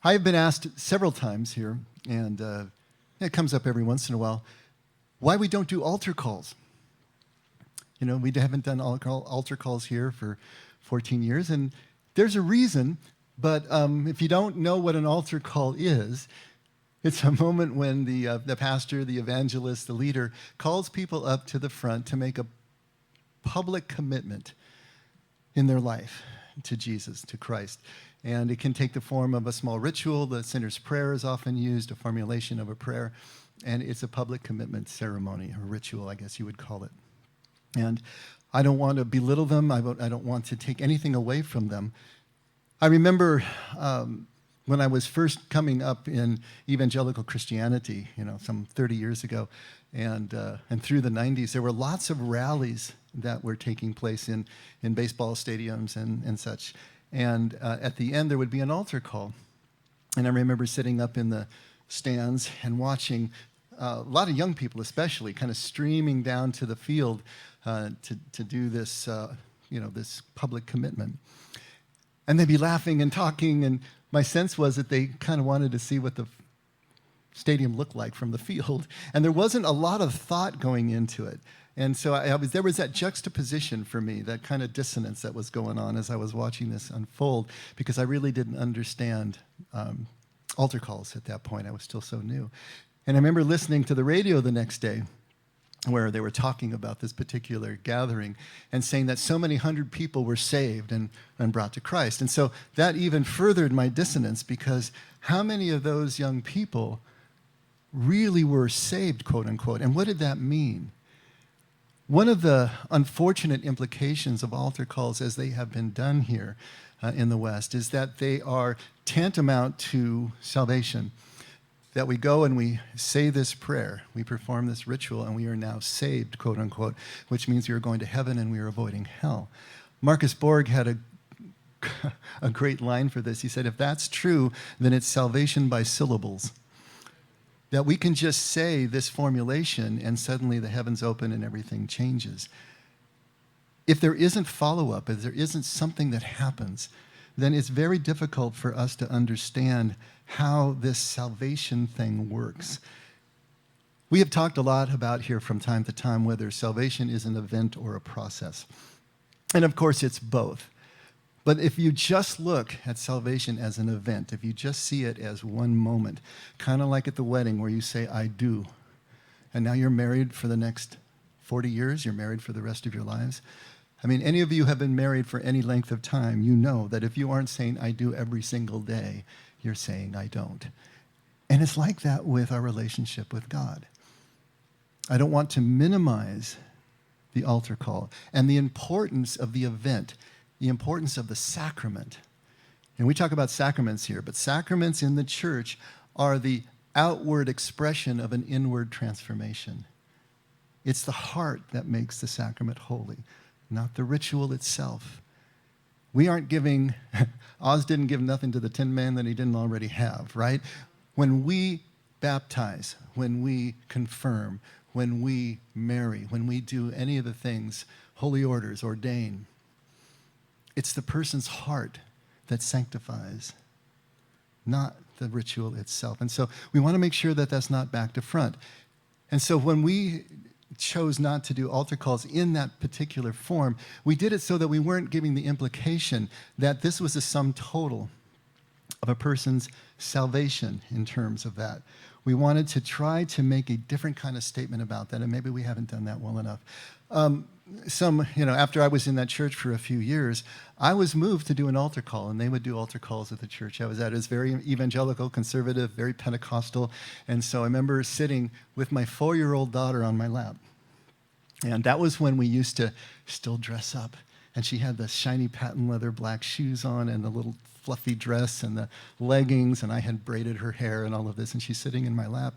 I've been asked several times here, and it comes up every once in a while, why we don't do altar calls. You know, we haven't done altar calls here for 14 years, and there's a reason, but if you don't know what an altar call is, it's a moment when the pastor, the evangelist, the leader calls people up to the front to make a public commitment in their life to Jesus, to Christ. And it can take the form of a small ritual. The sinner's prayer is often used, a formulation of a prayer, and it's a public commitment ceremony, or ritual, I guess you would call it. And I don't want to belittle them. I don't want to take anything away from them. I remember when I was first coming up in evangelical Christianity, some 30 years ago, and through the 90s, there were lots of rallies that were taking place in baseball stadiums and such. And at the end, there would be an altar call. And I remember sitting up in the stands and watching a lot of young people especially kind of streaming down to the field to do this, this public commitment. And they'd be laughing and talking, and my sense was that they kind of wanted to see what the stadium looked like from the field. And there wasn't a lot of thought going into it. And so there was that juxtaposition for me, that kind of dissonance that was going on as I was watching this unfold, because I really didn't understand altar calls at that point. I was still so new. And I remember listening to the radio the next day where they were talking about this particular gathering and saying that so many hundred people were saved and brought to Christ. And so that even furthered my dissonance, because how many of those young people really were saved, quote unquote, and what did that mean? One of the unfortunate implications of altar calls as they have been done here in the West is that they are tantamount to salvation. That we go and we say this prayer, we perform this ritual, and we are now saved, quote unquote, which means we are going to heaven and we are avoiding hell. Marcus Borg had a great line for this. He said, if that's true, then it's salvation by syllables. That we can just say this formulation and suddenly the heavens open and everything changes. If there isn't follow-up, if there isn't something that happens, then it's very difficult for us to understand how this salvation thing works. We have talked a lot about here from time to time whether salvation is an event or a process. And of course it's both. But if you just look at salvation as an event, if you just see it as one moment, kind of like at the wedding where you say, I do, and now you're married for the next 40 years, you're married for the rest of your lives. I mean, any of you have been married for any length of time, you know that if you aren't saying I do every single day, you're saying I don't. And it's like that with our relationship with God. I don't want to minimize the altar call and the importance of the event, the importance of the sacrament. And we talk about sacraments here, but sacraments in the church are the outward expression of an inward transformation. It's the heart that makes the sacrament holy, not the ritual itself. We aren't giving, Oz didn't give nothing to the Tin Man that he didn't already have, right? When we baptize, when we confirm, when we marry, when we do any of the things, holy orders, ordain, it's the person's heart that sanctifies, not the ritual itself. And so we want to make sure that that's not back to front. And so when we chose not to do altar calls in that particular form, we did it so that we weren't giving the implication that this was a sum total of a person's salvation in terms of that. We wanted to try to make a different kind of statement about that, and maybe we haven't done that well enough. After I was in that church for a few years, I was moved to do an altar call, and they would do altar calls at the church I was at. It was very evangelical, conservative, very Pentecostal, and so I remember sitting with my 4-year-old daughter on my lap, and that was when we used to still dress up, and she had the shiny patent leather black shoes on and the little fluffy dress and the leggings, and I had braided her hair and all of this, and she's sitting in my lap.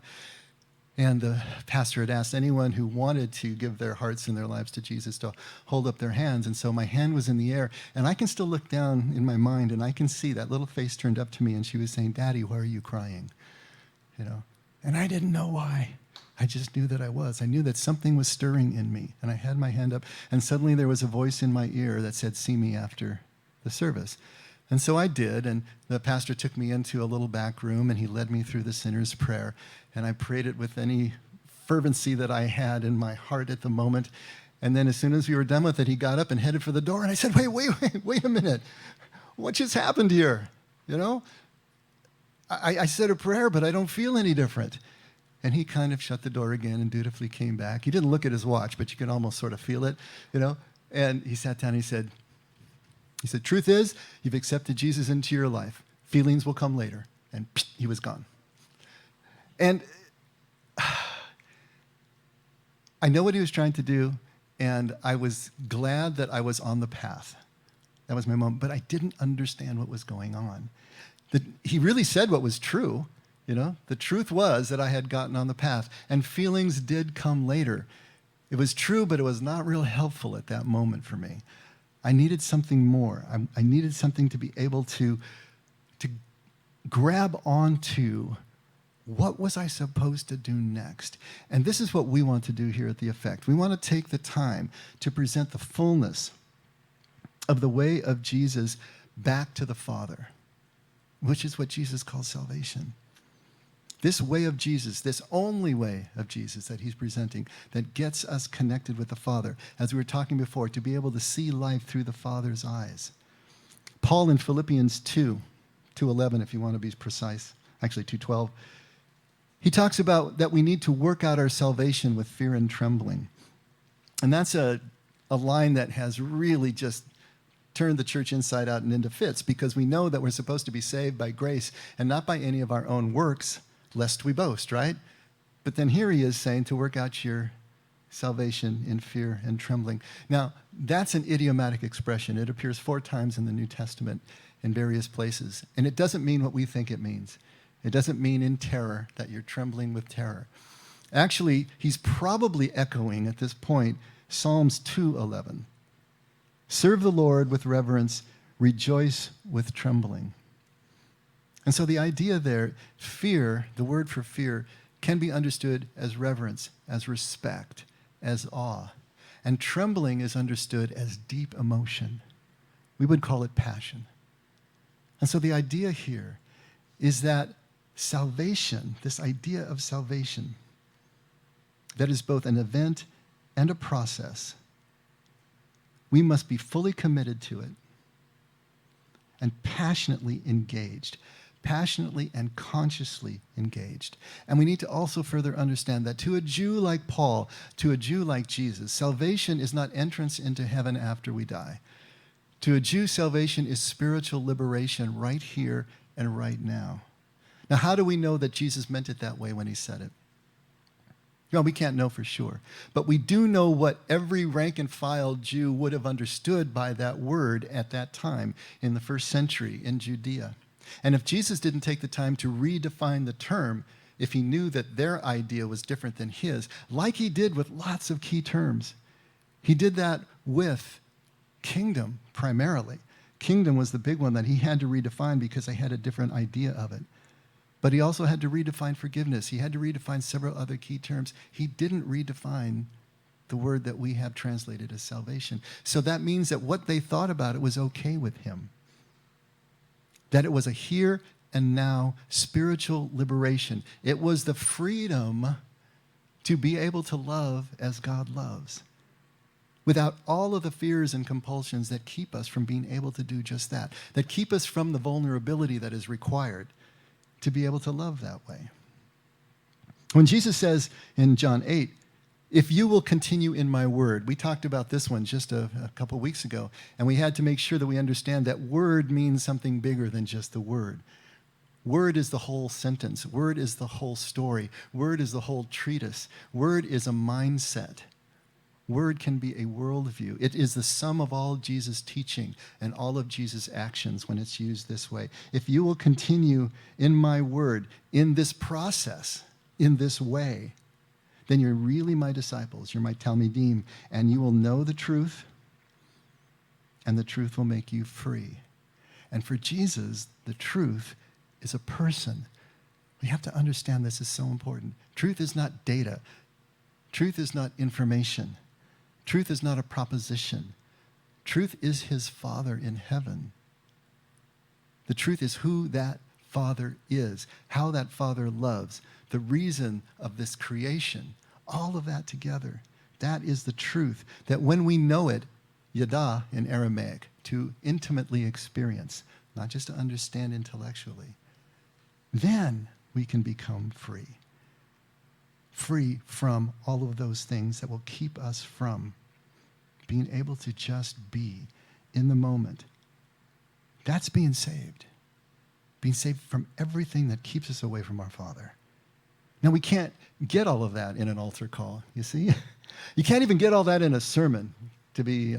And the pastor had asked anyone who wanted to give their hearts and their lives to Jesus to hold up their hands. And so my hand was in the air. And I can still look down in my mind, and I can see that little face turned up to me, and she was saying, Daddy, why are you crying? And I didn't know why. I just knew that I was. I knew that something was stirring in me. And I had my hand up, and suddenly there was a voice in my ear that said, see me after the service. And so I did, and the pastor took me into a little back room, and he led me through the sinner's prayer. And I prayed it with any fervency that I had in my heart at the moment. And then as soon as we were done with it, he got up and headed for the door, and I said, wait a minute. What just happened here? You know? I said a prayer, but I don't feel any different. And he kind of shut the door again and dutifully came back. He didn't look at his watch, but you could almost sort of feel it, you know? And he sat down and he said, truth is, you've accepted Jesus into your life. Feelings will come later. And he was gone. And I know what he was trying to do, and I was glad that I was on the path. That was my moment. But I didn't understand what was going on. He really said what was true. You know, the truth was that I had gotten on the path, and feelings did come later. It was true, but it was not real helpful at that moment for me. I needed something more. I needed something to be able to grab onto. What was I supposed to do next? And this is what we want to do here at The Effect. We want to take the time to present the fullness of the way of Jesus back to the Father, which is what Jesus calls salvation. This way of Jesus, this only way of Jesus that he's presenting, that gets us connected with the Father, as we were talking before, to be able to see life through the Father's eyes. Paul in Philippians 2:11, if you want to be precise, actually 2:12, he talks about that we need to work out our salvation with fear and trembling. And that's a line that has really just turned the church inside out and into fits, because we know that we're supposed to be saved by grace and not by any of our own works, lest we boast, right? But then here he is saying to work out your salvation in fear and trembling. Now, that's an idiomatic expression. It appears 4 times in the New Testament in various places. And it doesn't mean what we think it means. It doesn't mean in terror, that you're trembling with terror. Actually, he's probably echoing at this point Psalms 2:11. Serve the Lord with reverence, rejoice with trembling. And so the idea there, fear, the word for fear, can be understood as reverence, as respect, as awe. And trembling is understood as deep emotion. We would call it passion. And so the idea here is that salvation, this idea of salvation, that is both an event and a process, we must be fully committed to it and passionately engaged. Passionately and consciously engaged. And we need to also further understand that to a Jew like Paul, to a Jew like Jesus, salvation is not entrance into heaven after we die. To a Jew, salvation is spiritual liberation right here and right now. Now, how do we know that Jesus meant it that way when he said it? Well, we can't know for sure. But we do know what every rank and file Jew would have understood by that word at that time in the first century in Judea. And if Jesus didn't take the time to redefine the term, if he knew that their idea was different than his, like he did with lots of key terms, he did that with kingdom primarily. Kingdom was the big one that he had to redefine because they had a different idea of it. But he also had to redefine forgiveness. He had to redefine several other key terms. He didn't redefine the word that we have translated as salvation. So that means that what they thought about it was okay with him. That it was a here and now spiritual liberation. It was the freedom to be able to love as God loves, without all of the fears and compulsions that keep us from being able to do just that keep us from the vulnerability that is required to be able to love that way. When Jesus says in John 8, if you will continue in my word, we talked about this one just a couple weeks ago, and we had to make sure that we understand that word means something bigger than just the word. Word is the whole sentence. Word is the whole story. Word is the whole treatise. Word is a mindset. Word can be a worldview. It is the sum of all Jesus' teaching and all of Jesus' actions when it's used this way. If you will continue in my word, in this process, in this way, then you're really my disciples. You're my talmidim, and you will know the truth, and the truth will make you free. And for Jesus, the truth is a person. We have to understand this is so important. Truth is not data. Truth is not information. Truth is not a proposition. Truth is his Father in heaven. The truth is who that Father is, how that Father loves, the reason of this creation, all of that together. That is the truth, that when we know it, yada in Aramaic, to intimately experience, not just to understand intellectually, then we can become free. Free from all of those things that will keep us from being able to just be in the moment. That's being saved. Being saved from everything that keeps us away from our Father. Now, we can't get all of that in an altar call, you see? You can't even get all that in a sermon, to be,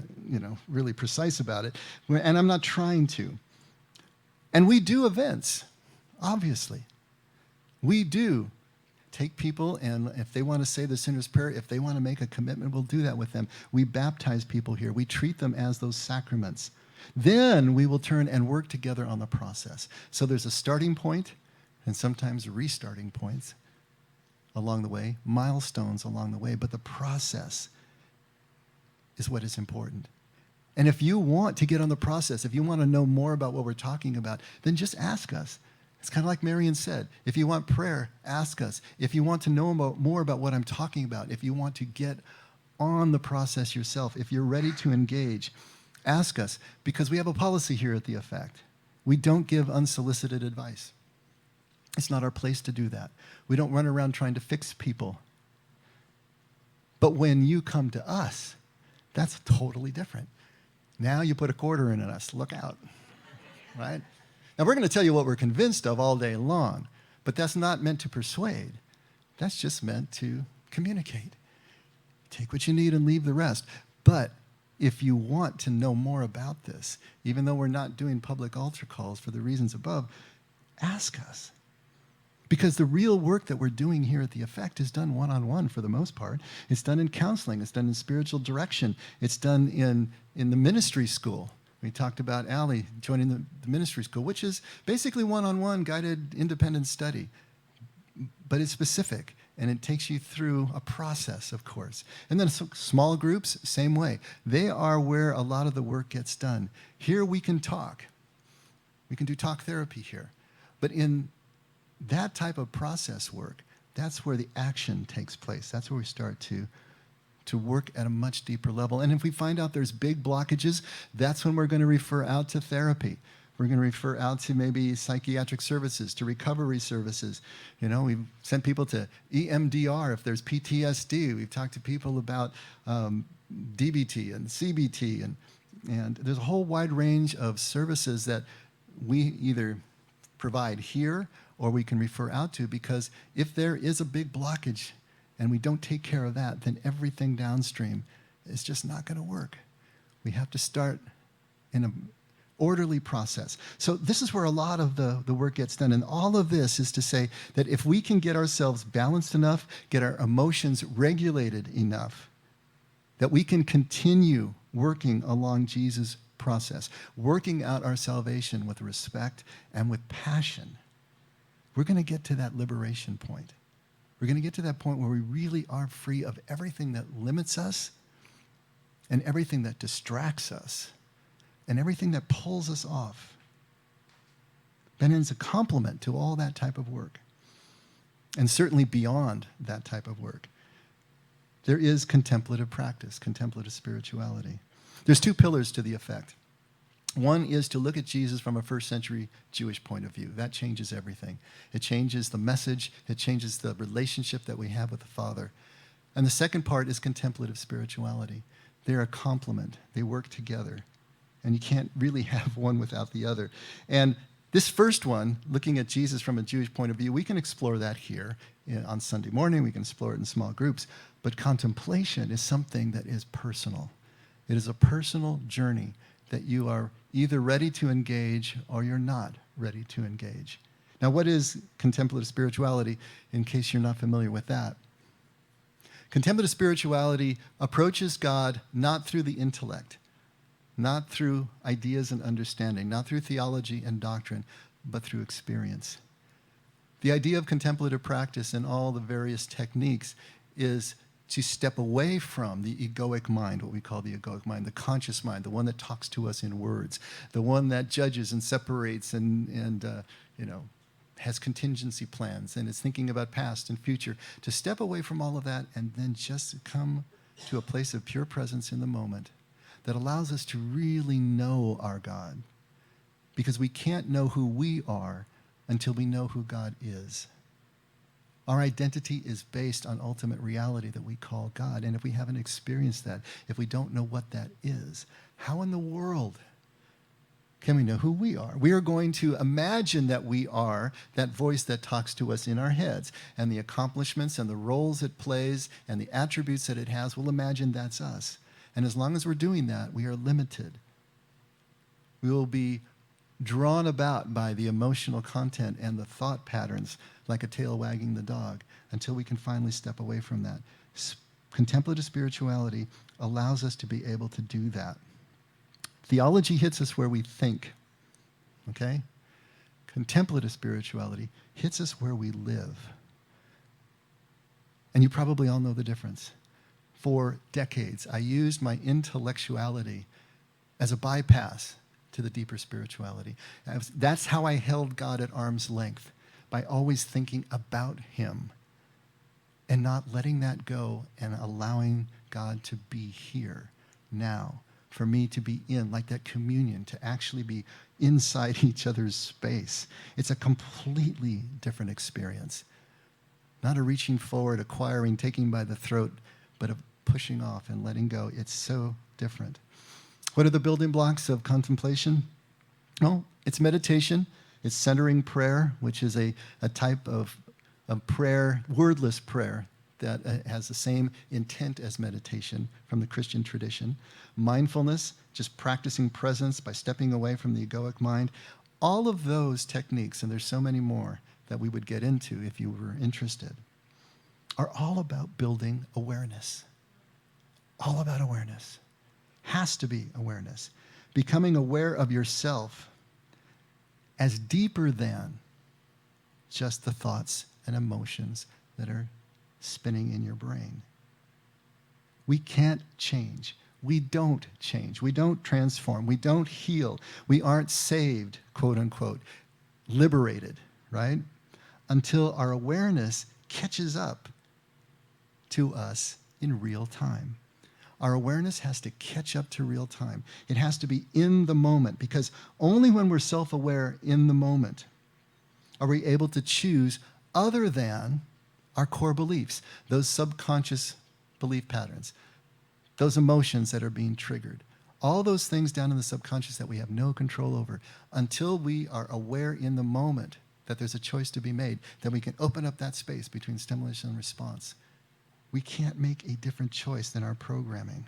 really precise about it. And I'm not trying to. And we do events, obviously. We do take people, and if they want to say the sinner's prayer, if they want to make a commitment, we'll do that with them. We baptize people here. We treat them as those sacraments. Then we will turn and work together on the process. So there's a starting point and sometimes restarting points along the way, milestones along the way, but the process is what is important. And if you want to get on the process, if you want to know more about what we're talking about, then just ask us. It's kind of like Marian said. If you want prayer, ask us. If you want to know more about what I'm talking about, if you want to get on the process yourself, if you're ready to engage, ask us, because we have a policy here at the Effect. We don't give unsolicited advice. It's not our place to do that. We don't run around trying to fix people. But when you come to us, that's totally different. Now you put a quarter in us. Look out, right? Now we're going to tell you what we're convinced of all day long, but that's not meant to persuade. That's just meant to communicate. Take what you need and leave the rest. But if you want to know more about this, even though we're not doing public altar calls for the reasons above, ask us. Because the real work that we're doing here at the Effect is done one-on-one for the most part. It's done in counseling. It's done in spiritual direction. It's done in the ministry school. We talked about Allie joining the ministry school, which is basically one-on-one guided independent study. But it's specific, and it takes you through a process, of course. And then small groups, same way. They are where a lot of the work gets done. Here we can talk. We can do talk therapy here. But in that type of process work, that's where the action takes place. That's where we start to work at a much deeper level. And if we find out there's big blockages, that's when we're going to refer out to therapy. We're going to refer out to maybe psychiatric services, to recovery services. We've sent people to EMDR if there's PTSD. We've talked to people about DBT and CBT. And there's a whole wide range of services that we either provide here or we can refer out to, because if there is a big blockage and we don't take care of that, then everything downstream is just not going to work. We have to start in an orderly process. So this is where a lot of the work gets done. And all of this is to say that if we can get ourselves balanced enough, get our emotions regulated enough, that we can continue working along Jesus' process, working out our salvation with respect and with passion, we're going to get to that liberation point. We're going to get to that point where we really are free of everything that limits us and everything that distracts us and everything that pulls us off. And it's a complement to all that type of work, and certainly beyond that type of work. There is contemplative practice, contemplative spirituality. There's two pillars to the Effect. One is to look at Jesus from a first century Jewish point of view. That changes everything. It changes the message. It changes the relationship that we have with the Father. And the second part is contemplative spirituality. They're a complement. They work together. And you can't really have one without the other. And this first one, looking at Jesus from a Jewish point of view, we can explore that here on Sunday morning. We can explore it in small groups. But contemplation is something that is personal. It is a personal journey that you are either ready to engage or you're not ready to engage. Now, what is contemplative spirituality, in case you're not familiar with that? Contemplative spirituality approaches God not through the intellect, not through ideas and understanding, not through theology and doctrine, but through experience. The idea of contemplative practice and all the various techniques is to step away from the egoic mind, what we call the egoic mind, the conscious mind, the one that talks to us in words, the one that judges and separates and has contingency plans and is thinking about past and future, to step away from all of that and then just come to a place of pure presence in the moment that allows us to really know our God. Because we can't know who we are until we know who God is. Our identity is based on ultimate reality that we call God. And if we haven't experienced that, if we don't know what that is, how in the world can we know who we are? We are going to imagine that we are that voice that talks to us in our heads, and the accomplishments and the roles it plays and the attributes that it has, we'll imagine that's us. And as long as we're doing that, we are limited. We will be drawn about by the emotional content and the thought patterns like a tail wagging the dog until we can finally step away from that. Contemplative spirituality allows us to be able to do that. Theology hits us where we think, okay? Contemplative spirituality hits us where we live. And you probably all know the difference. For decades, I used my intellectuality as a bypass to the deeper spirituality. That's how I held God at arm's length, by always thinking about him and not letting that go and allowing God to be here now, for me to be in, like that communion, to actually be inside each other's space. It's a completely different experience. Not a reaching forward, acquiring, taking by the throat, but a pushing off and letting go. It's so different. What are the building blocks of contemplation? Well, it's meditation. It's centering prayer, which is a type of prayer, wordless prayer, that has the same intent as meditation from the Christian tradition. Mindfulness, just practicing presence by stepping away from the egoic mind. All of those techniques, and there's so many more that we would get into if you were interested, are all about building awareness. All about awareness. Has to be awareness. Becoming aware of yourself as deeper than just the thoughts and emotions that are spinning in your brain. We can't change. We don't change. We don't transform. We don't heal. We aren't saved, quote unquote, liberated, right? Until our awareness catches up to us in real time. Our awareness has to catch up to real time. It has to be in the moment, because only when we're self-aware in the moment are we able to choose other than our core beliefs, those subconscious belief patterns, those emotions that are being triggered, all those things down in the subconscious that we have no control over. Until we are aware in the moment that there's a choice to be made, then we can open up that space between stimulation and response. We can't make a different choice than our programming.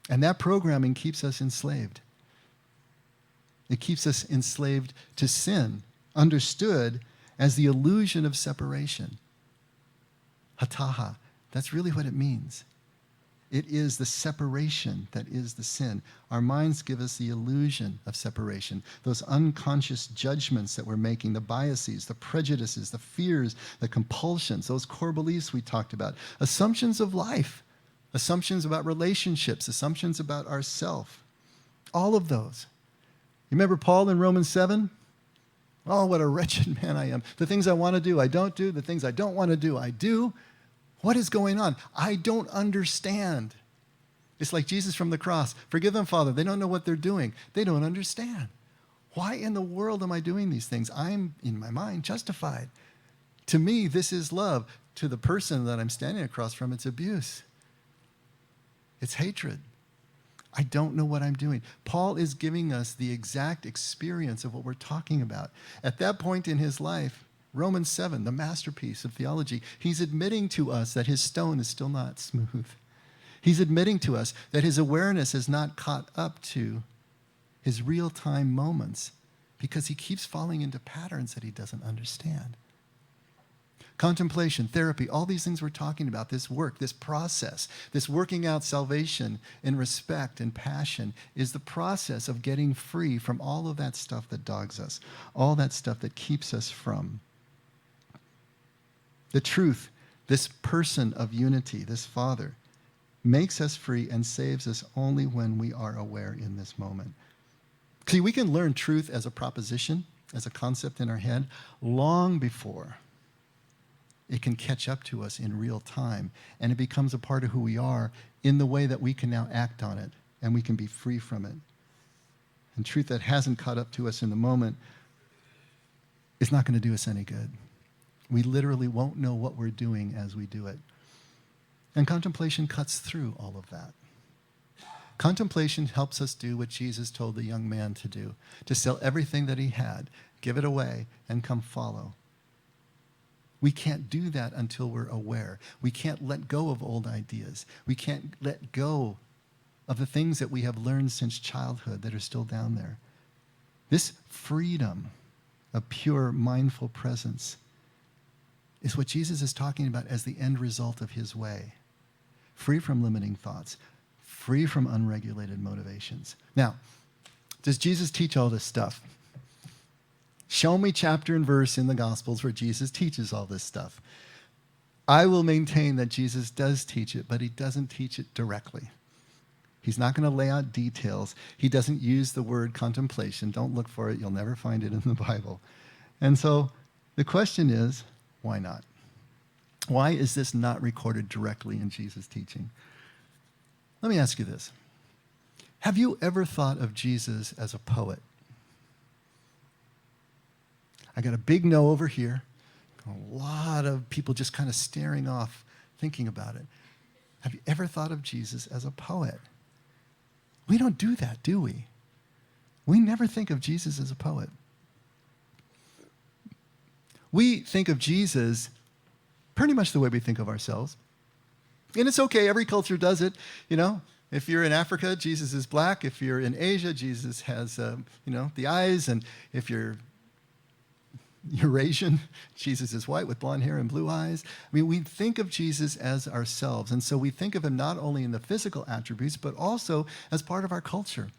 And that programming keeps us enslaved. It keeps us enslaved to sin, understood as the illusion of separation. Hataha, that's really what it means. It is the separation that is the sin. Our minds give us the illusion of separation. Those unconscious judgments that we're making, the biases, the prejudices, the fears, the compulsions, those core beliefs we talked about, assumptions of life, assumptions about relationships, assumptions about ourself, all of those. You remember Paul in Romans 7? Oh, what a wretched man I am. The things I want to do, I don't do. The things I don't want to do, I do. What is going on? I don't understand. It's like Jesus from the cross. Forgive them, Father. They don't know what they're doing. They don't understand. Why in the world am I doing these things? I'm, in my mind, justified. To me, this is love. To the person that I'm standing across from, it's abuse. It's hatred. I don't know what I'm doing. Paul is giving us the exact experience of what we're talking about. At that point in his life, Romans 7, the masterpiece of theology, he's admitting to us that his stone is still not smooth. He's admitting to us that his awareness is not caught up to his real-time moments because he keeps falling into patterns that he doesn't understand. Contemplation, therapy, all these things we're talking about, this work, this process, this working out salvation in respect and passion is the process of getting free from all of that stuff that dogs us, all that stuff that keeps us from the truth this person of unity, this Father, makes us free and saves us only when we are aware in this moment. See, we can learn truth as a proposition, as a concept in our head, long before it can catch up to us in real time, and it becomes a part of who we are in the way that we can now act on it, and we can be free from it. And truth that hasn't caught up to us in the moment is not going to do us any good. We literally won't know what we're doing as we do it. And contemplation cuts through all of that. Contemplation helps us do what Jesus told the young man to do, to sell everything that he had, give it away, and come follow. We can't do that until we're aware. We can't let go of old ideas. We can't let go of the things that we have learned since childhood that are still down there. This freedom of pure, mindful presence is what Jesus is talking about as the end result of his way. Free from limiting thoughts, free from unregulated motivations. Now, does Jesus teach all this stuff? Show me chapter and verse in the Gospels where Jesus teaches all this stuff. I will maintain that Jesus does teach it, but he doesn't teach it directly. He's not going to lay out details. He doesn't use the word contemplation. Don't look for it. You'll never find it in the Bible. And so the question is, why not? Why is this not recorded directly in Jesus' teaching? Let me ask you this. Have you ever thought of Jesus as a poet? I got a big no over here. A lot of people just kind of staring off, thinking about it. Have you ever thought of Jesus as a poet? We don't do that, do we? We never think of Jesus as a poet. We think of Jesus pretty much the way we think of ourselves. And it's okay, every culture does it. You know, if you're in Africa, Jesus is black. If you're in Asia, Jesus has, the eyes. And if you're Eurasian, Jesus is white with blonde hair and blue eyes. I mean, we think of Jesus as ourselves. And so we think of him not only in the physical attributes, but also as part of our culture.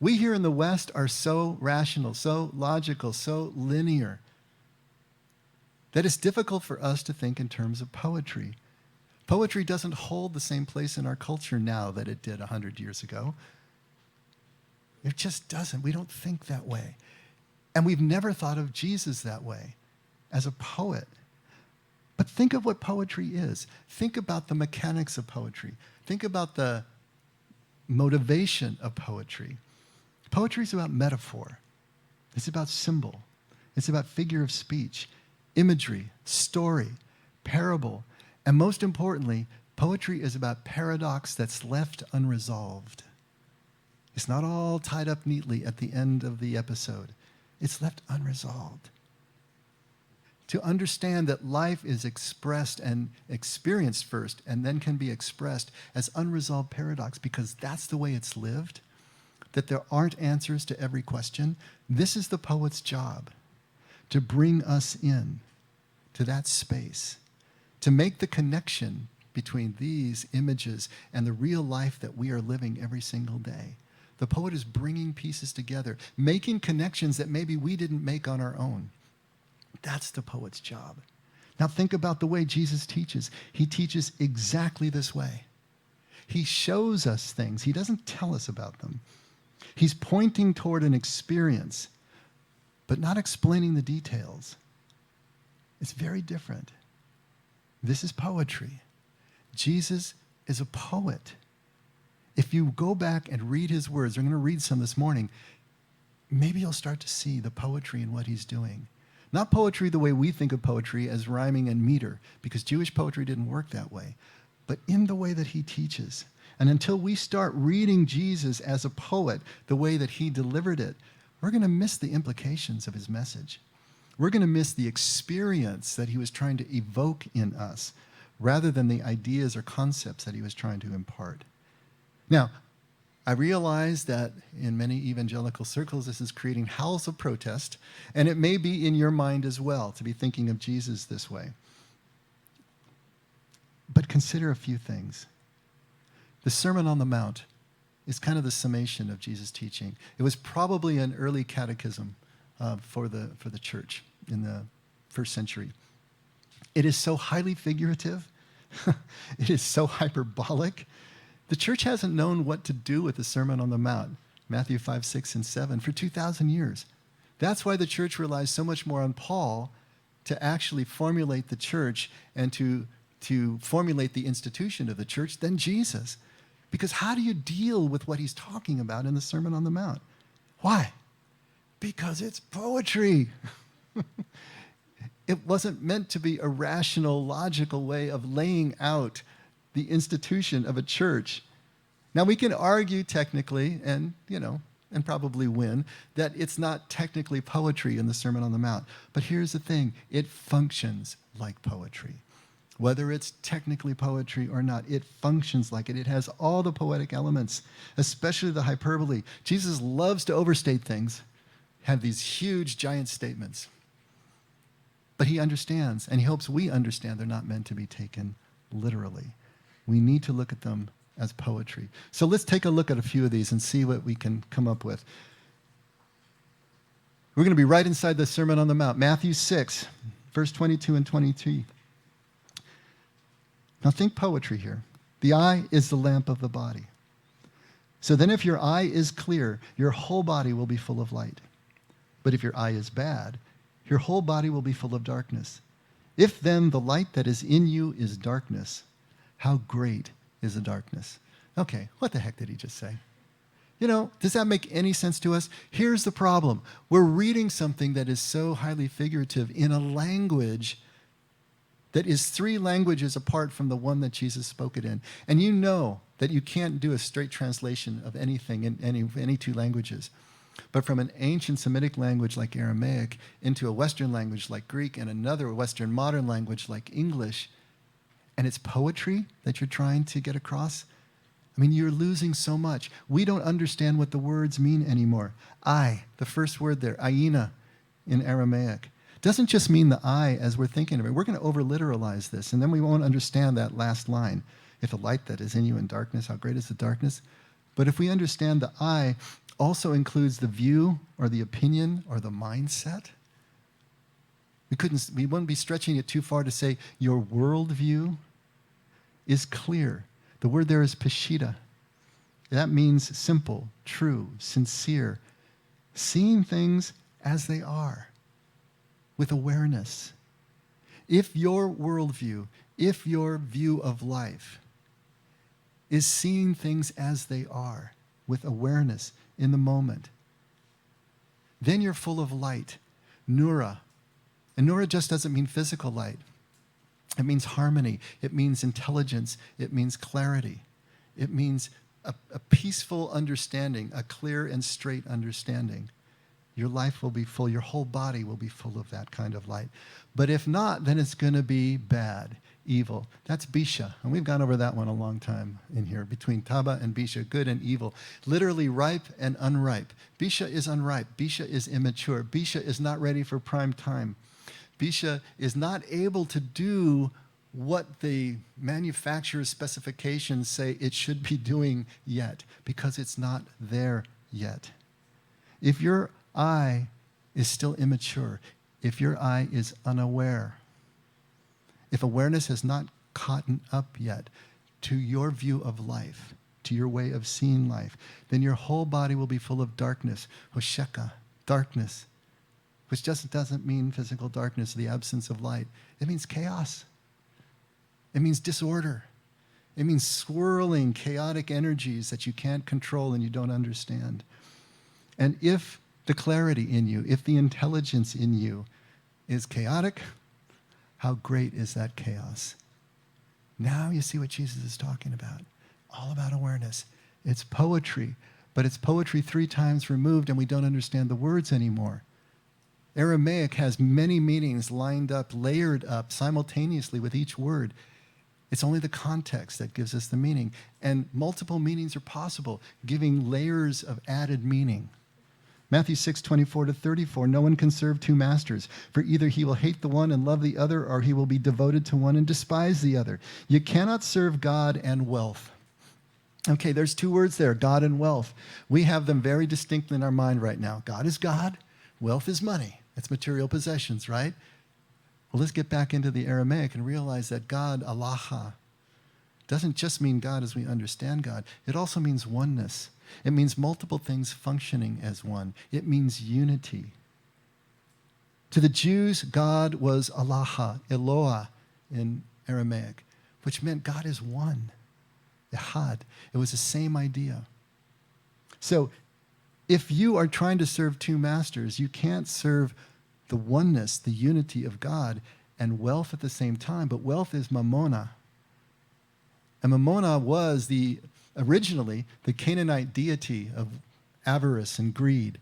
We here in the West are so rational, so logical, so linear, that it's difficult for us to think in terms of poetry. Poetry doesn't hold the same place in our culture now that it did 100 years ago. It just doesn't. We don't think that way. And we've never thought of Jesus that way, as a poet. But think of what poetry is. Think about the mechanics of poetry. Think about the motivation of poetry. Poetry is about metaphor. It's about symbol. It's about figure of speech, imagery, story, parable, and most importantly, poetry is about paradox that's left unresolved. It's not all tied up neatly at the end of the episode. It's left unresolved. To understand that life is expressed and experienced first and then can be expressed as unresolved paradox because that's the way it's lived, that there aren't answers to every question, this is the poet's job. To bring us in to that space, to make the connection between these images and the real life that we are living every single day. The poet is bringing pieces together, making connections that maybe we didn't make on our own. That's the poet's job. Now think about the way Jesus teaches. He teaches exactly this way. He shows us things. He doesn't tell us about them. He's pointing toward an experience, but not explaining the details. It's very different. This is poetry. Jesus is a poet. If you go back and read his words, we're going to read some this morning, maybe you'll start to see the poetry in what he's doing. Not poetry the way we think of poetry as rhyming and meter, because Jewish poetry didn't work that way, but in the way that he teaches. And until we start reading Jesus as a poet, the way that he delivered it, we're going to miss the implications of his message. We're going to miss the experience that he was trying to evoke in us, rather than the ideas or concepts that he was trying to impart. Now, I realize that in many evangelical circles, this is creating howls of protest, and it may be in your mind as well to be thinking of Jesus this way. But consider a few things. The Sermon on the Mount is kind of the summation of Jesus' teaching. It was probably an early catechism for the church in the first century. It is so highly figurative. It is so hyperbolic. The church hasn't known what to do with the Sermon on the Mount, Matthew 5, 6, and 7, for 2,000 years. That's why the church relies so much more on Paul to actually formulate the church and to formulate the institution of the church than Jesus. Because how do you deal with what he's talking about in the Sermon on the Mount? Why? Because it's poetry. It wasn't meant to be a rational, logical way of laying out the institution of a church. Now, we can argue technically and probably win that it's not technically poetry in the Sermon on the Mount. But here's the thing, it functions like poetry. Whether it's technically poetry or not, it functions like it. It has all the poetic elements, especially the hyperbole. Jesus loves to overstate things, have these huge, giant statements. But he understands, and he hopes we understand they're not meant to be taken literally. We need to look at them as poetry. So let's take a look at a few of these and see what we can come up with. We're going to be right inside the Sermon on the Mount, Matthew 6, verse 22 and 23. Now think poetry here. The eye is the lamp of the body. So then if your eye is clear, your whole body will be full of light. But if your eye is bad, your whole body will be full of darkness. If then the light that is in you is darkness, how great is the darkness? Okay, what the heck did he just say? Does that make any sense to us? Here's the problem. We're reading something that is so highly figurative in a language that is 3 languages apart from the one that Jesus spoke it in. And you know that you can't do a straight translation of anything in any 2 languages. But from an ancient Semitic language like Aramaic into a Western language like Greek and another Western modern language like English, and it's poetry that you're trying to get across, you're losing so much. We don't understand what the words mean anymore. I, the first word there, aina in Aramaic, doesn't just mean the eye as we're thinking of it. We're going to over-literalize this, and then we won't understand that last line. If the light that is in you in darkness, how great is the darkness? But if we understand the eye also includes the view or the opinion or the mindset, we wouldn't be stretching it too far to say your worldview is clear. The word there is pashita. That means simple, true, sincere, seeing things as they are with awareness. If your worldview, if your view of life is seeing things as they are with awareness in the moment, then you're full of light, nura. And nura just doesn't mean physical light. It means harmony. It means intelligence. It means clarity. It means a peaceful understanding, a clear and straight understanding. Your life will be full, your whole body will be full of that kind of light. But if not, then it's going to be bad, evil. That's bisha, and we've gone over that one a long time in here, between taba and bisha, good and evil. Literally ripe and unripe. Bisha is unripe. Bisha is immature. Bisha is not ready for prime time. Bisha is not able to do what the manufacturer's specifications say it should be doing yet, because it's not there yet. If your eye is still immature, if your eye is unaware, if awareness has not caught up yet to your view of life, to your way of seeing life, then your whole body will be full of darkness, hosheka, darkness, which just doesn't mean physical darkness, the absence of light. It means chaos. It means disorder. It means swirling, chaotic energies that you can't control and you don't understand. And if the clarity in you, if the intelligence in you is chaotic, how great is that chaos? Now you see what Jesus is talking about. All about awareness. It's poetry, but it's poetry 3 times removed and we don't understand the words anymore. Aramaic has many meanings lined up, layered up simultaneously with each word. It's only the context that gives us the meaning. And multiple meanings are possible, giving layers of added meaning. Matthew 6:24-34, no one can serve 2 masters, for either he will hate the one and love the other, or he will be devoted to one and despise the other. You cannot serve God and wealth. Okay, there's 2 words there, God and wealth. We have them very distinct in our mind right now. God is God, wealth is money. It's material possessions, right? Well, let's get back into the Aramaic and realize that God, Allah, doesn't just mean God as we understand God. It also means oneness. It means multiple things functioning as one. It means unity. To the Jews, God was Allah, Eloah in Aramaic, which meant God is one, Ehad. It was the same idea. So if you are trying to serve two masters, you can't serve the oneness, the unity of God, and wealth at the same time. But wealth is Mammona. And Mammona was originally the Canaanite deity of avarice and greed.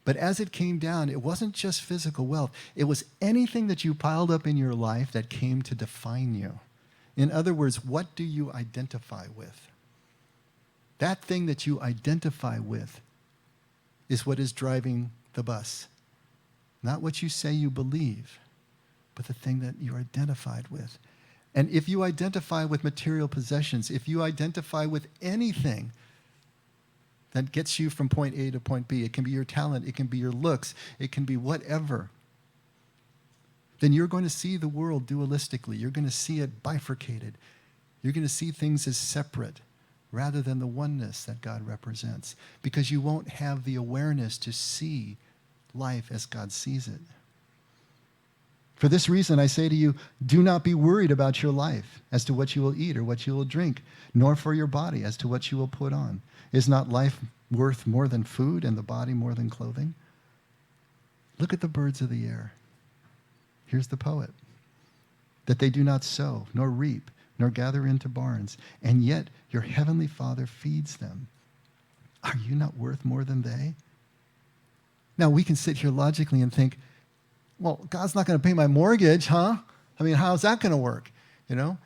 But as it came down, it wasn't just physical wealth. It was anything that you piled up in your life that came to define you. In other words, what do you identify with? That thing that you identify with is what is driving the bus. Not what you say you believe, but the thing that you're identified with. And if you identify with material possessions, if you identify with anything that gets you from point A to point B, it can be your talent, it can be your looks, it can be whatever, then you're going to see the world dualistically. You're going to see it bifurcated. You're going to see things as separate rather than the oneness that God represents, because you won't have the awareness to see life as God sees it. For this reason, I say to you, do not be worried about your life as to what you will eat or what you will drink, nor for your body as to what you will put on. Is not life worth more than food and the body more than clothing? Look at the birds of the air. Here's the poet. That they do not sow, nor reap, nor gather into barns, and yet your heavenly Father feeds them. Are you not worth more than they? Now, we can sit here logically and think, well, God's not going to pay my mortgage, huh? I mean, how's that going to work? You know?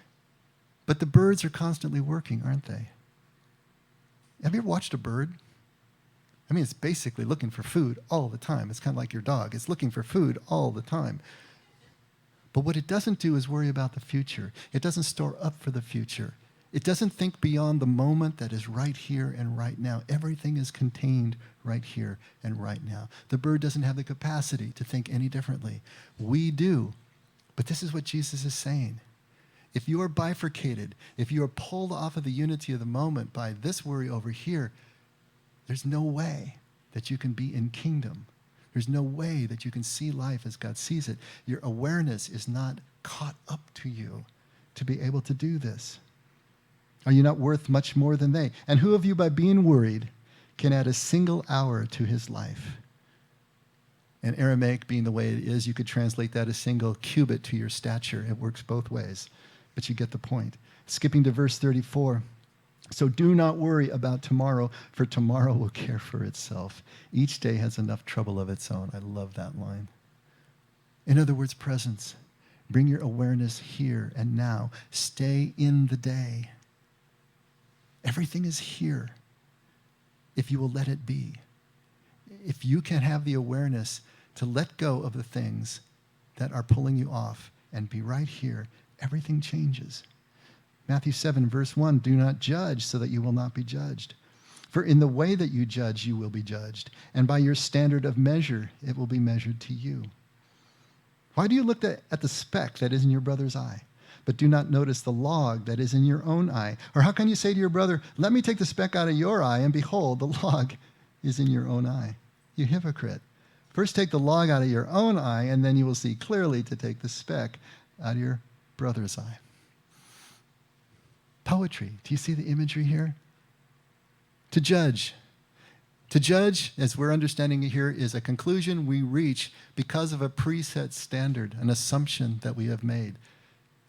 But the birds are constantly working, aren't they? Have you ever watched a bird? I mean, it's basically looking for food all the time. It's kind of like your dog. It's looking for food all the time. But what it doesn't do is worry about the future. It doesn't store up for the future. It doesn't think beyond the moment that is right here and right now. Everything is contained right here and right now. The bird doesn't have the capacity to think any differently. We do. But this is what Jesus is saying. If you are bifurcated, if you are pulled off of the unity of the moment by this worry over here, there's no way that you can be in kingdom. There's no way that you can see life as God sees it. Your awareness is not caught up to you to be able to do this. Are you not worth much more than they? And who of you, by being worried, can add a single hour to his life? And Aramaic being the way it is, you could translate that a single cubit to your stature. It works both ways, but you get the point. Skipping to verse 34. So do not worry about tomorrow, for tomorrow will care for itself. Each day has enough trouble of its own. I love that line. In other words, presence. Bring your awareness here and now. Stay in the day. Everything is here if you will let it be. If you can have the awareness to let go of the things that are pulling you off and be right here, everything changes. Matthew 7, verse 1, do not judge so that you will not be judged. For in the way that you judge, you will be judged. And by your standard of measure, it will be measured to you. Why do you look at the speck that is in your brother's eye, but do not notice the log that is in your own eye? Or how can you say to your brother, let me take the speck out of your eye, and behold, the log is in your own eye? You hypocrite. First take the log out of your own eye, and then you will see clearly to take the speck out of your brother's eye. Poetry. Do you see the imagery here? To judge. To judge, as we're understanding it here, is a conclusion we reach because of a preset standard, an assumption that we have made.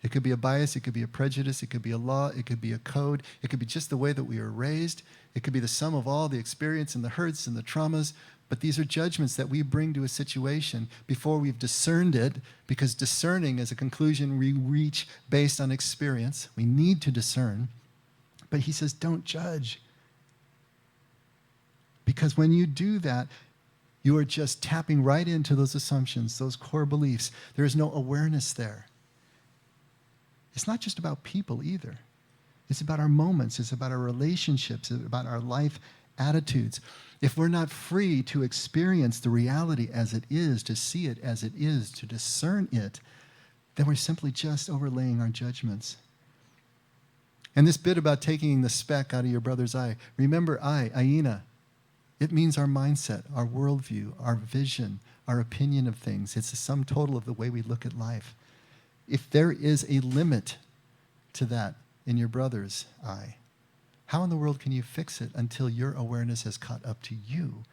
It could be a bias, it could be a prejudice, it could be a law, it could be a code, it could be just the way that we were raised, it could be the sum of all the experience and the hurts and the traumas, but these are judgments that we bring to a situation before we've discerned it, because discerning is a conclusion we reach based on experience. We need to discern. But he says, don't judge. Because when you do that, you are just tapping right into those assumptions, those core beliefs. There is no awareness there. It's not just about people either. It's about our moments. It's about our relationships. It's about our life attitudes. If we're not free to experience the reality as it is, to see it as it is, to discern it, that we're simply just overlaying our judgments. And this bit about taking the speck out of your brother's eye, remember aina, it means our mindset, our worldview, our vision, our opinion of things. It's the sum total of the way we look at life. If there is a limit to that in your brother's eye, how in the world can you fix it until your awareness has caught up to you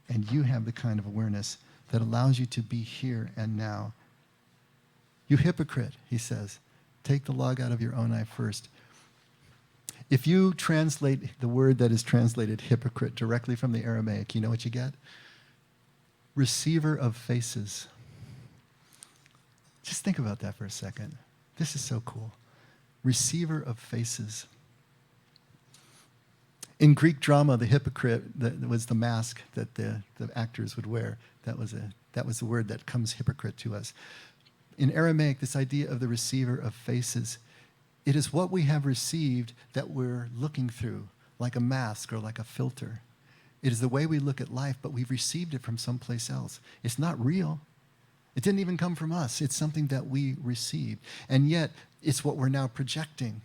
and you have the kind of awareness that allows you to be here and now? You hypocrite, he says, take the log out of your own eye first. If you translate the word that is translated hypocrite directly from the Aramaic, you know what you get? Receiver of faces. Just think about that for a second. This is so cool. Receiver of faces. In Greek drama, the hypocrite was the mask that the actors would wear. That was the word that comes hypocrite to us. In Aramaic, this idea of the receiver of faces, it is what we have received that we're looking through, like a mask or like a filter. It is the way we look at life, but we've received it from someplace else. It's not real. It didn't even come from us. It's something that we received. And yet, it's what we're now projecting.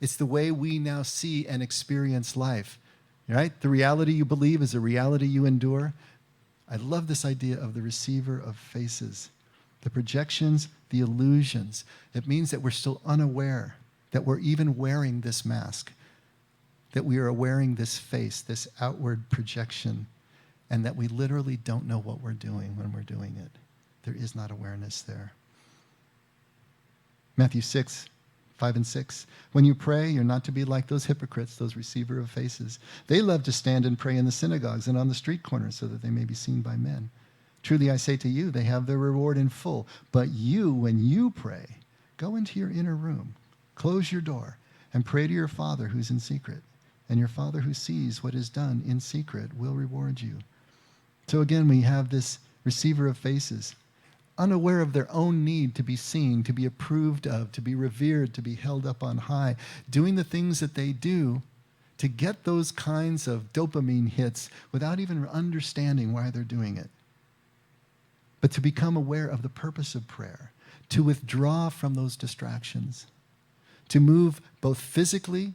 It's the way we now see and experience life, right? The reality you believe is a reality you endure. I love this idea of the receiver of faces. The projections, the illusions. It means that we're still unaware that we're even wearing this mask, that we are wearing this face, this outward projection, and that we literally don't know what we're doing when we're doing it. There is not awareness there. Matthew 6, 5 and 6. When you pray, you're not to be like those hypocrites, those receiver of faces. They love to stand and pray in the synagogues and on the street corners so that they may be seen by men. Truly I say to you, they have their reward in full. But you, when you pray, go into your inner room, close your door, and pray to your Father who's in secret. And your Father who sees what is done in secret will reward you. So again, we have this receiver of faces, unaware of their own need to be seen, to be approved of, to be revered, to be held up on high, doing the things that they do to get those kinds of dopamine hits without even understanding why they're doing it. But to become aware of the purpose of prayer, to withdraw from those distractions, to move both physically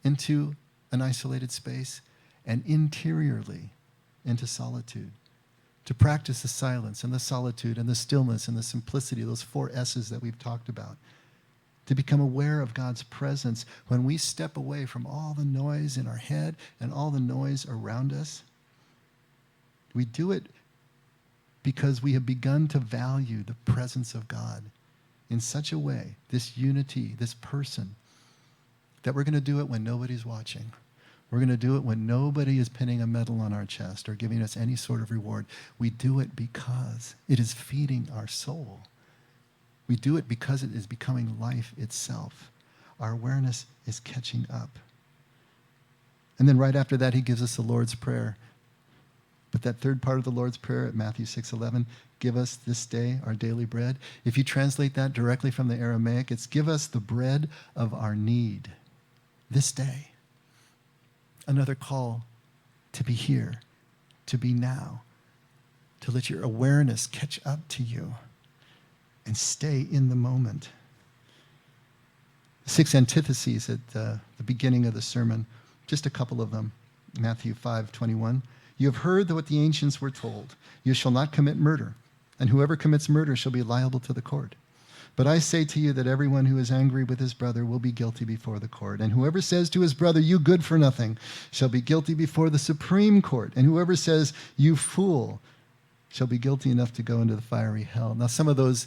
into an isolated space and interiorly into solitude, to practice the silence and the solitude and the stillness and the simplicity, those 4 S's that we've talked about, to become aware of God's presence when we step away from all the noise in our head and all the noise around us. We do it because we have begun to value the presence of God in such a way, this unity, this person, that we're going to do it when nobody's watching. We're going to do it when nobody is pinning a medal on our chest or giving us any sort of reward. We do it because it is feeding our soul. We do it because it is becoming life itself. Our awareness is catching up. And then right after that, he gives us the Lord's Prayer. But that third part of the Lord's Prayer at Matthew 6:11, give us this day our daily bread. If you translate that directly from the Aramaic, it's give us the bread of our need this day. Another call to be here, to be now, to let your awareness catch up to you and stay in the moment. 6 antitheses at the beginning of the sermon, just a couple of them. Matthew 5:21. You have heard what the ancients were told. You shall not commit murder, and whoever commits murder shall be liable to the court. But I say to you that everyone who is angry with his brother will be guilty before the court. And whoever says to his brother, you good for nothing, shall be guilty before the Supreme Court. And whoever says, you fool, shall be guilty enough to go into the fiery hell. Now, some of those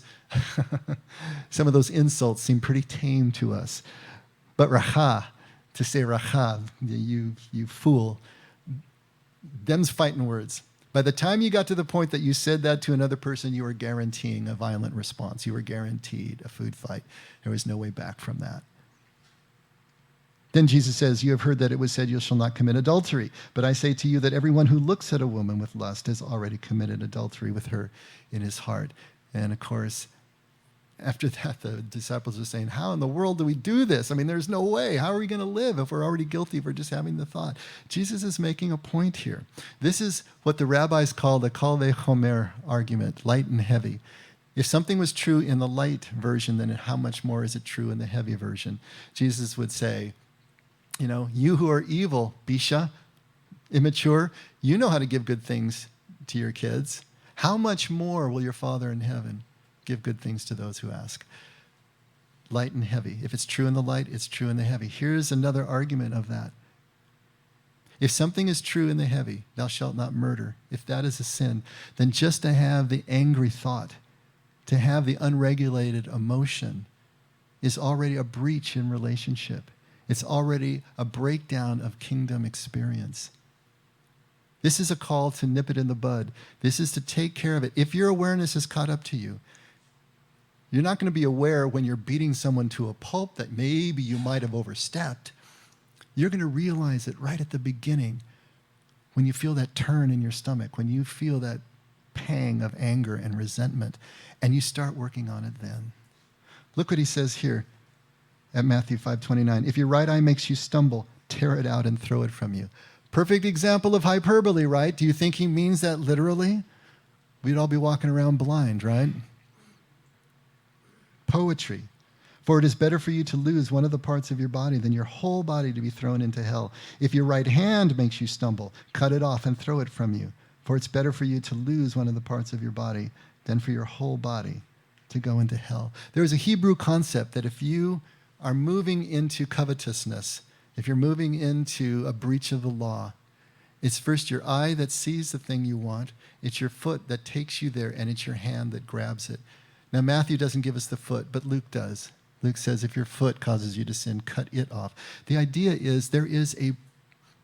insults seem pretty tame to us. But racha, to say racha, you fool, them's fighting words. By the time you got to the point that you said that to another person, you were guaranteeing a violent response. You were guaranteed a food fight. There was no way back from that. Then Jesus says, you have heard that it was said, you shall not commit adultery. But I say to you that everyone who looks at a woman with lust has already committed adultery with her in his heart. And of course, after that, the disciples are saying, how in the world do we do this? I mean, there's no way. How are we going to live if we're already guilty for just having the thought? Jesus is making a point here. This is what the rabbis call the kal vechomer argument, light and heavy. If something was true in the light version, then how much more is it true in the heavy version? Jesus would say, you who are evil, Bisha, immature, you know how to give good things to your kids. How much more will your Father in heaven give good things to those who ask? Light and heavy. If it's true in the light, it's true in the heavy. Here's another argument of that. If something is true in the heavy, thou shalt not murder, if that is a sin, then just to have the angry thought, to have the unregulated emotion, is already a breach in relationship. It's already a breakdown of kingdom experience. This is a call to nip it in the bud. This is to take care of it. If your awareness is caught up to you, you're not going to be aware when you're beating someone to a pulp that maybe you might have overstepped. You're going to realize it right at the beginning when you feel that turn in your stomach, when you feel that pang of anger and resentment, and you start working on it then. Look what he says here at Matthew 5:29. If your right eye makes you stumble, tear it out and throw it from you. Perfect example of hyperbole, right? Do you think he means that literally? We'd all be walking around blind, right? Poetry. For it is better for you to lose one of the parts of your body than your whole body to be thrown into hell. If your right hand makes you stumble, cut it off and throw it from you. For it's better for you to lose one of the parts of your body than for your whole body to go into hell. There is a Hebrew concept that if you are moving into covetousness, if you're moving into a breach of the law, it's first your eye that sees the thing you want, it's your foot that takes you there, and it's your hand that grabs it. Now, Matthew doesn't give us the foot, but Luke does. Luke says, if your foot causes you to sin, cut it off. The idea is there is a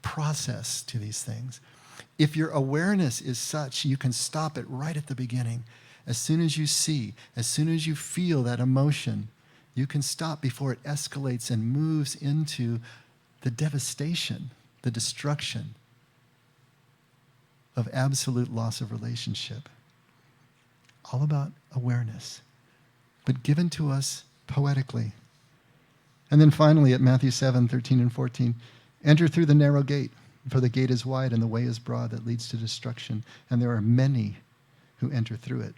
process to these things. If your awareness is such, you can stop it right at the beginning. As soon as you see, as soon as you feel that emotion, you can stop before it escalates and moves into the devastation, the destruction of absolute loss of relationship. All about awareness, but given to us poetically. And then finally at Matthew 7:13 and 14, enter through the narrow gate, for the gate is wide and the way is broad that leads to destruction, and there are many who enter through it.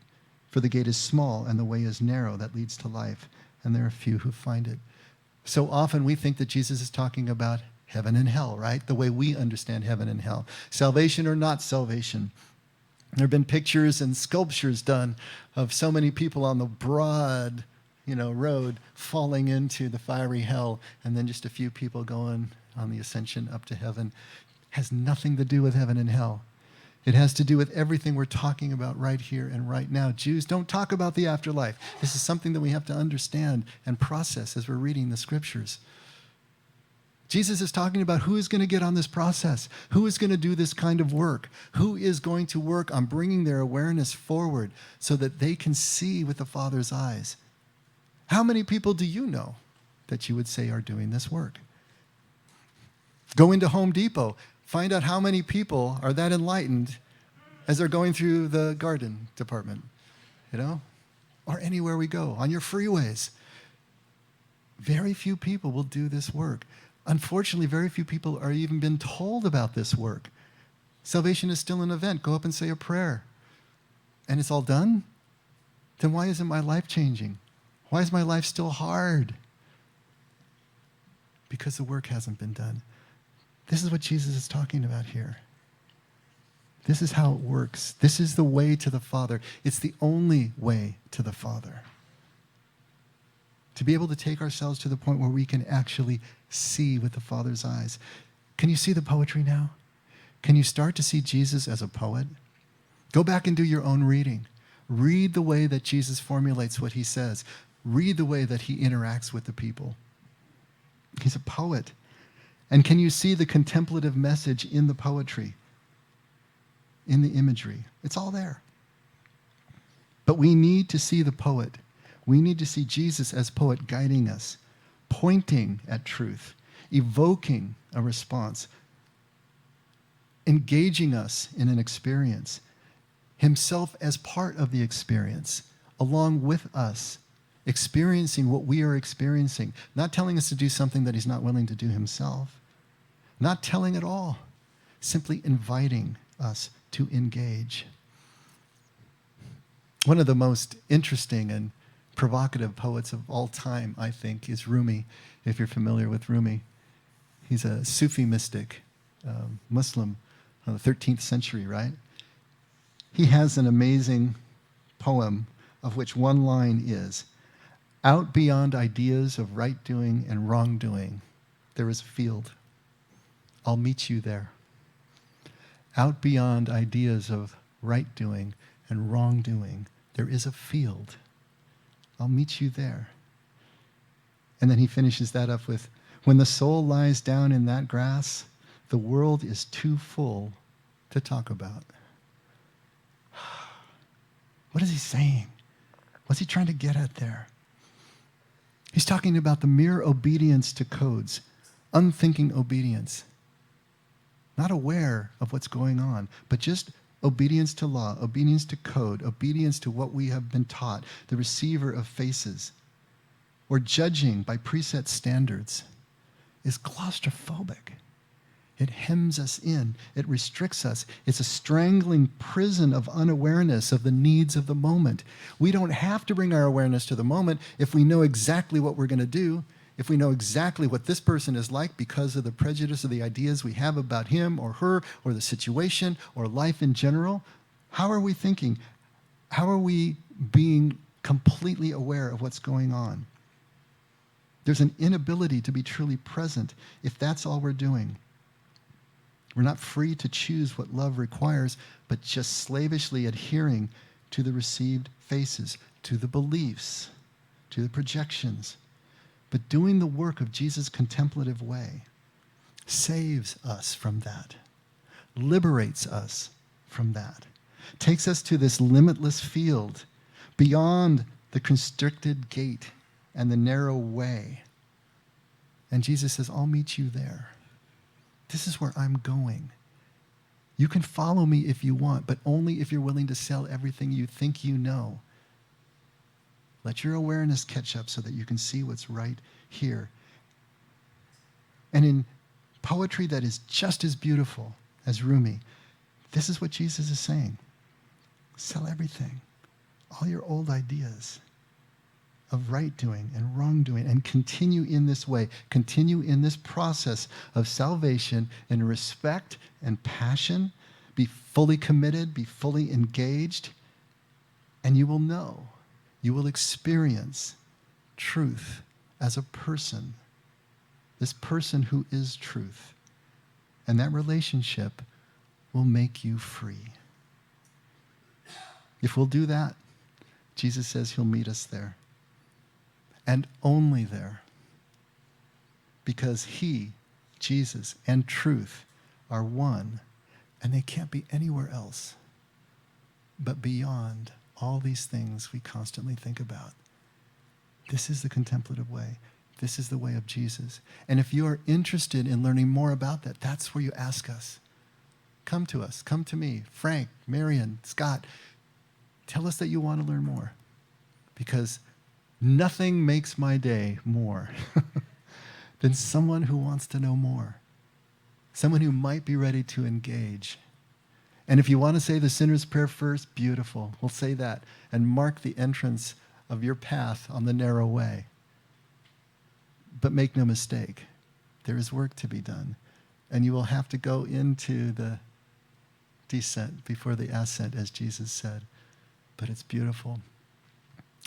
For the gate is small and the way is narrow that leads to life, and there are few who find it. So often we think that Jesus is talking about heaven and hell, right? The way we understand heaven and hell. Salvation or not salvation. There have been pictures and sculptures done of so many people on the broad, road falling into the fiery hell, and then just a few people going on the ascension up to heaven. Has nothing to do with heaven and hell. It has to do with everything we're talking about right here and right now. Jews don't talk about the afterlife. This is something that we have to understand and process as we're reading the scriptures. Jesus is talking about who is going to get on this process, who is going to do this kind of work, who is going to work on bringing their awareness forward so that they can see with the Father's eyes. How many people do you know that you would say are doing this work? Go into Home Depot, find out how many people are that enlightened as they're going through the garden department, or anywhere we go, on your freeways. Very few people will do this work. Unfortunately, very few people are even been told about this work. Salvation is still an event. Go up and say a prayer. And it's all done? Then why isn't my life changing? Why is my life still hard? Because the work hasn't been done. This is what Jesus is talking about here. This is how it works. This is the way to the Father. It's the only way to the Father. To be able to take ourselves to the point where we can actually see with the Father's eyes. Can you see the poetry now? Can you start to see Jesus as a poet? Go back and do your own reading. Read the way that Jesus formulates what he says. Read the way that he interacts with the people. He's a poet. And can you see the contemplative message in the poetry, in the imagery? It's all there. But we need to see the poet. We need to see Jesus as poet guiding us, pointing at truth, evoking a response, engaging us in an experience, himself as part of the experience, along with us, experiencing what we are experiencing, not telling us to do something that he's not willing to do himself, not telling at all, simply inviting us to engage. One of the most interesting and provocative poets of all time, I think, is Rumi, if you're familiar with Rumi. He's a Sufi mystic, Muslim, of the 13th century, right? He has an amazing poem of which one line is, "Out beyond ideas of right doing and wrongdoing, there is a field. I'll meet you there." Out beyond ideas of right doing and wrongdoing, there is a field. I'll meet you there. And then he finishes that up with, "When the soul lies down in that grass, the world is too full to talk about." What is he saying? What's he trying to get at there? He's talking about the mere obedience to codes, unthinking obedience, not aware of what's going on, but just obedience to law, obedience to code, obedience to what we have been taught, the receiver of faces, or judging by preset standards, is claustrophobic. It hems us in. It restricts us. It's a strangling prison of unawareness of the needs of the moment. We don't have to bring our awareness to the moment if we know exactly what we're going to do, if we know exactly what this person is like because of the prejudice of the ideas we have about him or her or the situation or life in general. How are we thinking? How are we being completely aware of what's going on? There's an inability to be truly present if that's all we're doing. We're not free to choose what love requires, but just slavishly adhering to the received faces, to the beliefs, to the projections. But doing the work of Jesus' contemplative way saves us from that, liberates us from that, takes us to this limitless field beyond the constricted gate and the narrow way. And Jesus says, "I'll meet you there. This is where I'm going. You can follow me if you want, but only if you're willing to sell everything you think you know. Let your awareness catch up so that you can see what's right here." And in poetry that is just as beautiful as Rumi, this is what Jesus is saying. Sell everything, all your old ideas of right doing and wrong doing, and continue in this way, continue in this process of salvation in respect and passion, be fully committed, be fully engaged, and you will know, you will experience truth as a person, this person who is truth, and that relationship will make you free. If we'll do that, Jesus says he'll meet us there. And only there. Because he, Jesus, and truth are one, and they can't be anywhere else but beyond all these things we constantly think about. This is the contemplative way. This is the way of Jesus. And if you are interested in learning more about that, that's where you ask us. Come to us. Come to me. Frank, Marion, Scott. Tell us that you want to learn more. Because nothing makes my day more than someone who wants to know more. Someone who might be ready to engage. And if you want to say the sinner's prayer first, beautiful. We'll say that and mark the entrance of your path on the narrow way. But make no mistake, there is work to be done. And you will have to go into the descent before the ascent, as Jesus said. But it's beautiful.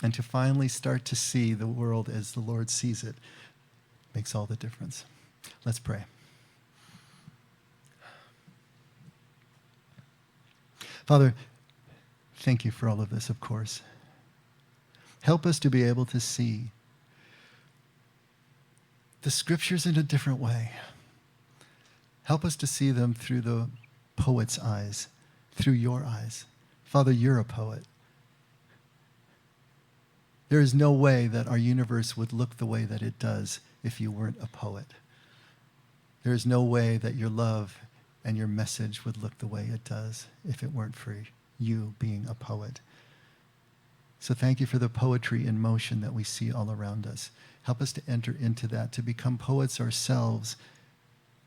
And to finally start to see the world as the Lord sees it makes all the difference. Let's pray. Father, thank you for all of this, of course. Help us to be able to see the scriptures in a different way. Help us to see them through the poet's eyes, through your eyes. Father, you're a poet. There is no way that our universe would look the way that it does if you weren't a poet. There is no way that your love and your message would look the way it does if it weren't for you being a poet. So thank you for the poetry in motion that we see all around us. Help us to enter into that, to become poets ourselves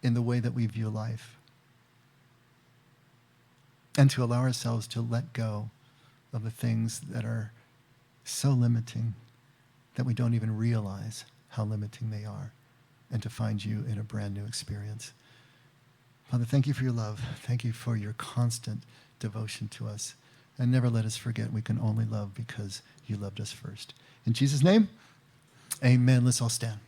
in the way that we view life. And to allow ourselves to let go of the things that are so limiting that we don't even realize how limiting they are, and to find you in a brand new experience. Father, thank you for your love. Thank you for your constant devotion to us. And never let us forget we can only love because you loved us first. In Jesus' name, amen. Let's all stand.